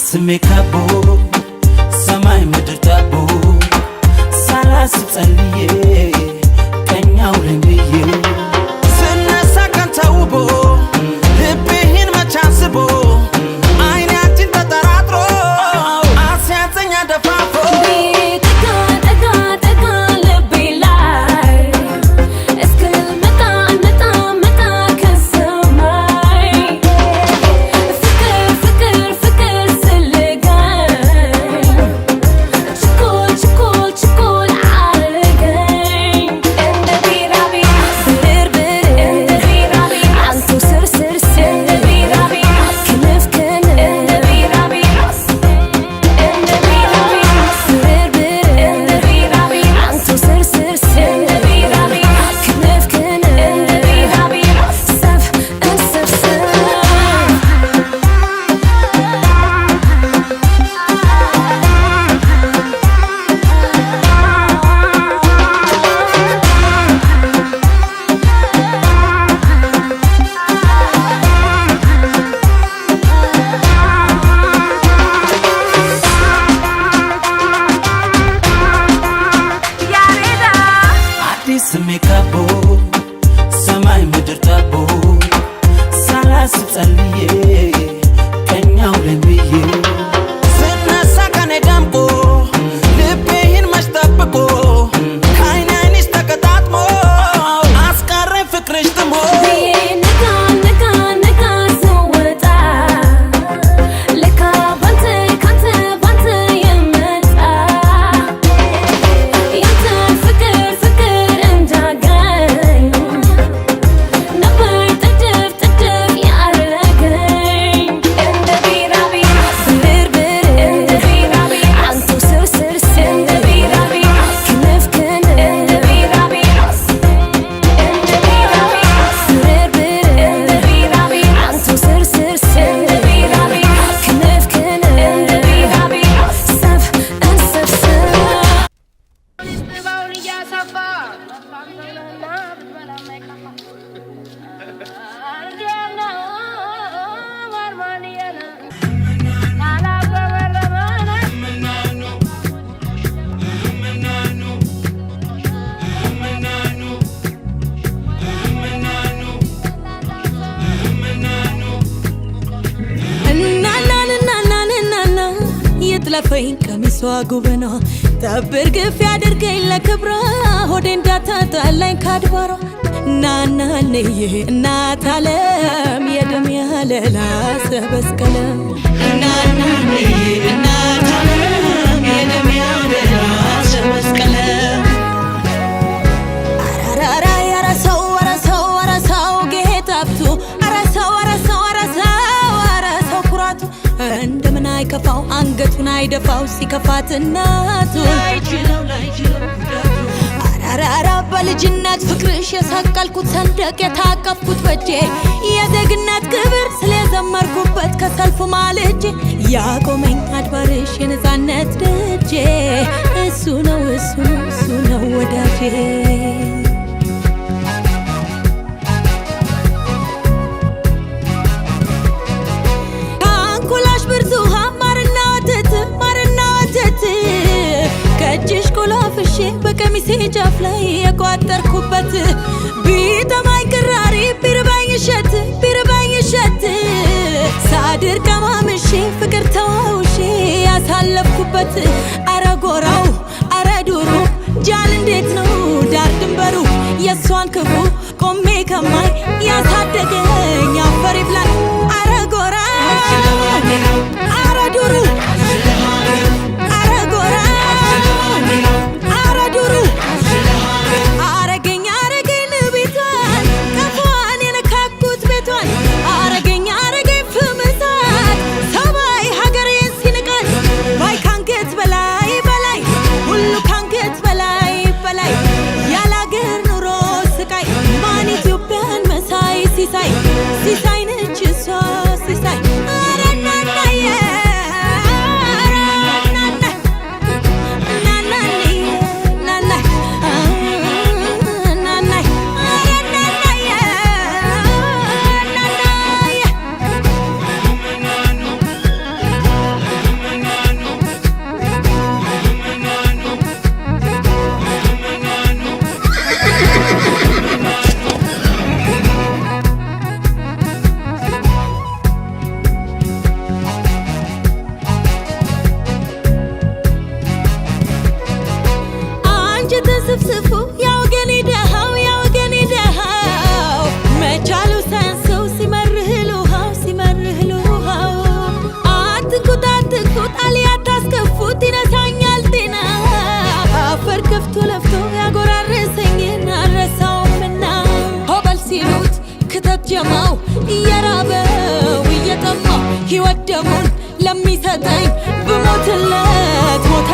ስሜካቦ ሰማይ ምድር ታቦ ሳላስብ ጸልዬ ቀኛው ለምብዬ ስነሳ ቀን ተውቦ ልቤህን መቻስቦ አይኔ አንቺን ተጠራጥሮ አስያዘኛ ደፋፎ ስሜካቦ ሰማይ ምድር ታቦ ሳላስብ ጸልዬ ቀኛው ለምብዬ ስነሳ ቀኔ ደምቆ ልቤህን መች ጠብቆ ከዓይኔ ዓይንሽ ተቀጣጥሞ አስቀረኝ ፍቅርሽ ጥሞ ለፈኝ ቀሚሷ ጉብና ጠብር ግፍ ያድርገኝ ለክብራ ሆዴ እንዳታጣላኝ ካድባሯ ናናንዬ እናት ዓለም የደም ያለላ ሰበስቀለ ናናንዬ እናት ዓለም የደም ያለላ ሰበስቀለ አራራ ያራሰው ወራሰው ወራሰው ጌታብቱ አራሰው ወራሰው ወራሰው ወራሰው ኩራቱ እንደምን አይከፋው አንገቱን አይደፋው ሲከፋት እናቱ አራራ በልጅነት ፍቅርሽ የሰቀልኩት ሰንደቅ የታቀፍኩት በጄ የዜግነት ክብር ስለዘመርኩበት ከሰልፉ ማልጄ ያቆመኝ አድባርሽ የነፃነት ደጄ እሱ ነው እሱ ነው እሱ ነው ወዳጄ በቀሚሴ ጃፍ ላይ የቋጠርኩበት ቢጠማኝ ቅራሪ ቢርባኝ እሸት ሳድር ቀማምሼ ፍቅር ተዋውሼ ያሳለፍኩበት አረ ጎራው አረ ዱሩ ጃል እንዴት ነው ዳር ድንበሩ የሷን ክፉ ቆሜ ከማይ ያሳደገኝ አፈር ይብላኝ አረ ጎራው አረ ዱሩ ሲሳይ ነች እየራበው እየጠማው ሕይወት ደሙን ለሚሰጠኝ ብሞትለት ቦታ